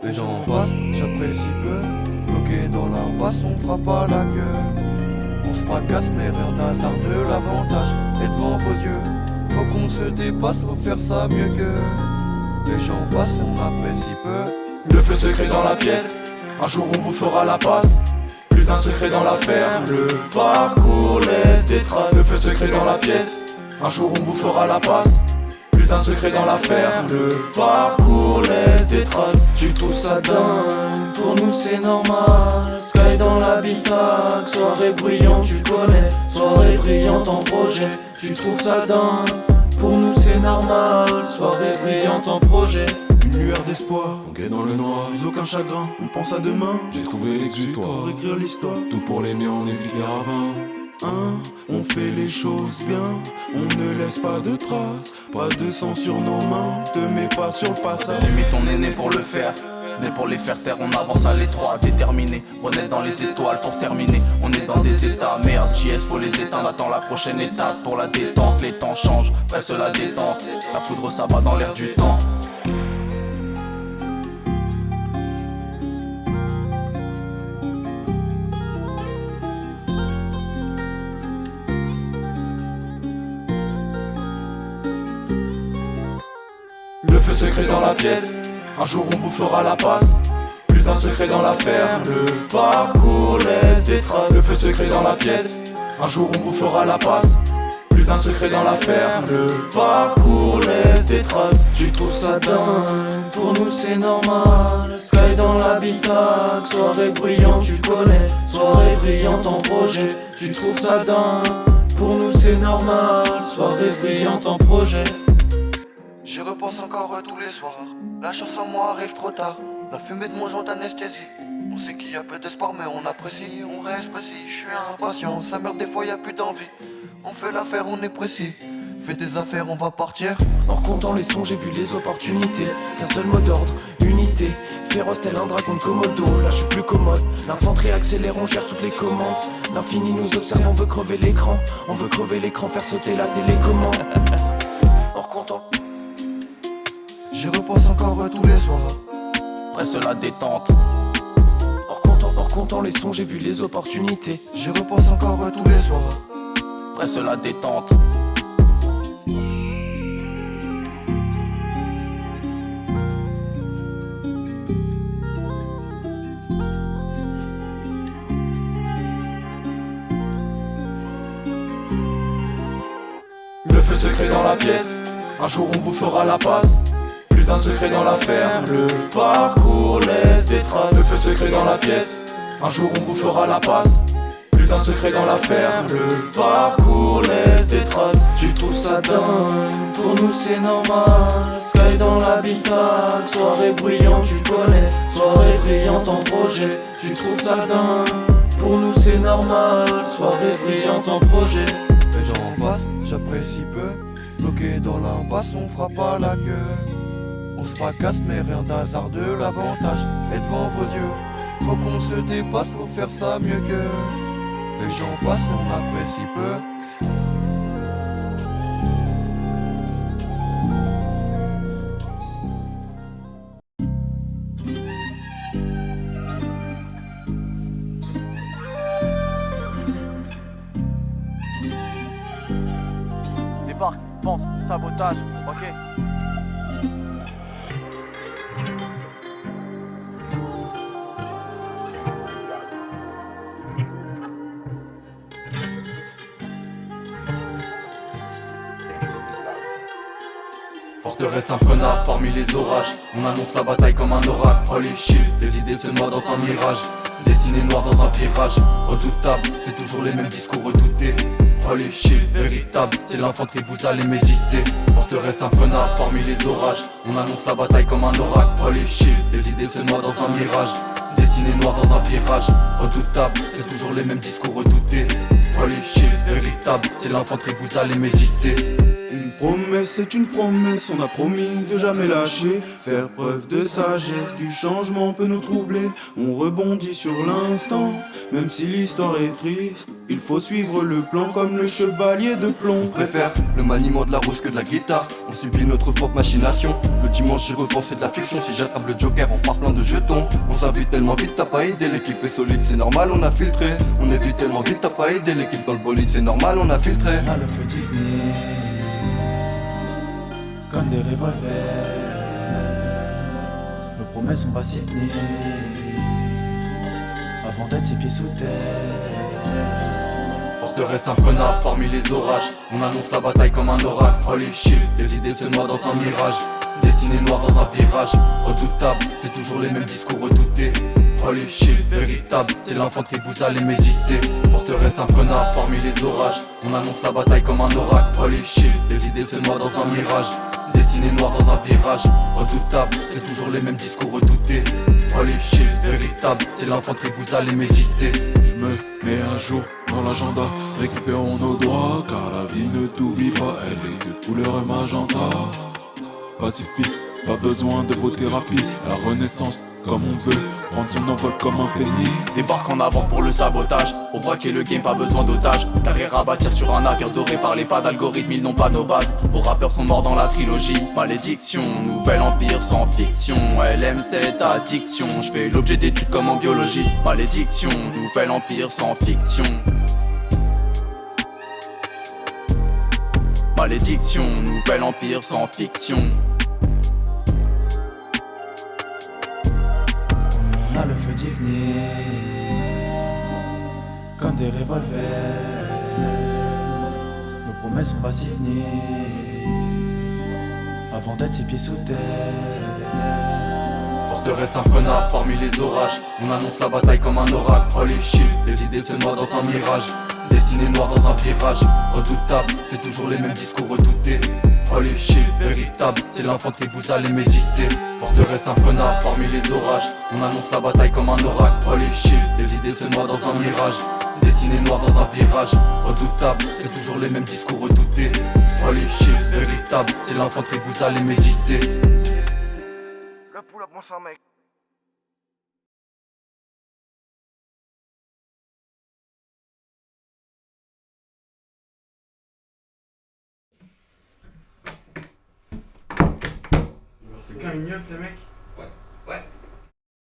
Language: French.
Les gens passent, j'apprécie peu. Bloqué dans l'impasse, on frappe à la queue. On se fracasse mais rien d'hasard de l'avantage est devant vos yeux. Faut qu'on se dépasse, faut faire ça mieux que. Les gens passent, on apprécie peu. Le feu secret dans la pièce, un jour on vous fera la passe. Plus d'un secret dans l'affaire, le parcours laisse des traces. Le feu secret dans la pièce, un jour on vous fera la passe. Plus d'un secret dans l'affaire, le parcours laisse des traces. Tu trouves ça dingue, pour nous c'est normal. Sky dans l'habitacle, soirée brillante tu connais. Soirée brillante en projet, tu trouves ça dingue. Pour nous c'est normal, soirée brillante en projet. Une lueur d'espoir, On guette dans le noir, plus aucun chagrin, on pense à demain. j'ai trouvé l'exutoire. Pour écrire l'histoire. Tout pour les miens, on évite les ravins. On fait les choses bien, on ne laisse pas de traces. Pas de sang sur nos mains, te mets pas sur le passage. Limite on est né pour le faire, né pour les faire taire, on avance à l'étroit, déterminé. Renaître dans les étoiles pour terminer, on est dans des états. Merde, JS faut les éteindre, attends la prochaine étape pour la détente. Les temps changent, presse la détente, la foudre ça va dans l'air du temps. Le feu secret dans la pièce, un jour on vous fera la passe. Plus d'un secret dans l'affaire, le parcours laisse des traces. Le feu secret dans la pièce, un jour on vous fera la passe. Plus d'un secret dans l'affaire, le parcours laisse des traces. Tu trouves ça dingue, pour nous c'est normal. Sky dans l'habitacle, soirée brillante tu connais. Soirée brillante en projet, tu trouves ça dingue. Pour nous c'est normal, soirée brillante en projet. J'y repense encore tous les soirs. La chance en moi arrive trop tard. La fumée de mon joint d'anesthésie. On sait qu'il y a peu d'espoir mais on apprécie. On reste précis, je suis impatient. Ça meurt des fois y a plus d'envie. On fait l'affaire, on est précis. Fais des affaires, on va partir. En comptant les sons, j'ai vu les opportunités. Qu'un seul mot d'ordre, unité. Féroce tel un dragon de Komodo, là je suis plus commode. L'infanterie accélère, on gère toutes les commandes. L'infini nous observe, on veut crever l'écran. On veut crever l'écran, faire sauter la télécommande. Hors comptant. J'y repense encore tous les soirs. Presse la détente. Hors comptant les sons, j'ai vu les opportunités. J'y repense encore tous les soirs. Presse la détente. Le feu secret dans la pièce, un jour on vous fera la passe. Plus d'un secret dans l'affaire, le parcours laisse des traces. Le feu secret dans la pièce, un jour on vous fera la passe. Plus d'un secret dans l'affaire, le parcours laisse des traces. Tu trouves ça dingue, pour nous c'est normal. Sky dans l'habitacle, soirée brillante tu connais. Soirée brillante en projet, tu trouves ça dingue. Pour nous c'est normal, soirée brillante en projet. Les gens passent, j'apprécie peu. Bloqué dans l'impasse, on frappe à la queue. On se fracasse mais rien d'hasard de l'avantage est devant vos yeux. Faut qu'on se dépasse, faut faire ça mieux que. Les gens passent, on apprécie peu. Débarque, pense, sabotage, ok. Forteresse imprenable parmi les orages. On annonce la bataille comme un oracle. Holy shit, les idées se noient dans un mirage. Destiné noir dans un virage. Redoutable, c'est toujours les mêmes discours redoutés. Holy shit, véritable, c'est l'infanterie, vous allez méditer. Forteresse imprenable parmi les orages. On annonce la bataille comme un oracle. Holy shit, les idées se noient dans un mirage. Destiné noir dans un virage. Redoutable, c'est toujours les mêmes discours redoutés. Holy shit, véritable, c'est l'infanterie, vous allez méditer. promesse, c'est une promesse, on a promis de jamais lâcher. Faire preuve de sagesse, du changement peut nous troubler. On rebondit sur l'instant, même si l'histoire est triste. Il faut suivre le plan comme le chevalier de plomb. On préfère le maniement de la rose que de la guitare. On subit notre propre machination. Le dimanche j'y repense, c'est de la fiction. Si j'attrape le joker on part plein de jetons. On s'invite tellement vite, t'as pas idée. L'équipe est solide, c'est normal, on a filtré. On évite tellement vite, t'as pas idée. L'équipe dans le bolide, c'est normal, on a filtré. On a le feu digné, comme des revolvers. Nos promesses on va s'y tenir, avant d'être ses pieds sous terre. Forteresse imprenable parmi les orages. On annonce la bataille comme un oracle. Holy shit, les idées se noient dans un mirage. Destinée noire dans un virage. Redoutable, c'est toujours les mêmes discours redoutés. Holy shit, véritable, c'est l'infanterie que vous allez méditer. Forteresse imprenable parmi les orages. On annonce la bataille comme un oracle. Holy shit, les idées se noient dans un mirage. Destinée noire dans un virage. Redoutable, c'est toujours les mêmes discours redoutés. Holy shit, véritable, c'est l'infanterie que vous allez méditer. Je me mets un jour dans l'agenda, récupérons nos droits, car la vie ne t'oublie pas, elle est de couleur magenta. Pacifique, pas besoin de vos thérapies, la renaissance comme on veut, prendre son envol comme un phénix. Débarque en avance pour le sabotage, pour braquer le game pas besoin d'otages. Carrière à bâtir sur un navire doré par les pas d'algorithmes, ils n'ont pas nos bases. Vos rappeurs sont morts dans la trilogie, malédiction, nouvel empire sans fiction. Elle aime cette addiction, je fais l'objet d'études comme en biologie. Malédiction, nouvel empire sans fiction. Malédiction, nouvel empire sans fiction. On a le feu digné, comme des revolvers. Nos promesses on va s'y tenir, avant d'être ses pieds sous terre. Forteresse imprenable parmi les orages. On annonce la bataille comme un oracle. Holy shit, les idées se noient dans un mirage. Destinée noire dans un virage. Redoutable, c'est toujours les mêmes discours redoutés. Holy shit, véritable, c'est l'infanterie que vous allez méditer. Forteresse imprenable parmi les orages. On annonce la bataille comme un oracle. Holy shit, les idées se noient dans un mirage. Destinée noire dans un virage. Redoutable, c'est toujours les mêmes discours redoutés. Holy shit, véritable, c'est l'infanterie que vous allez méditer. Le pull-up, mon sang, mec. Quand il mieux, le mec.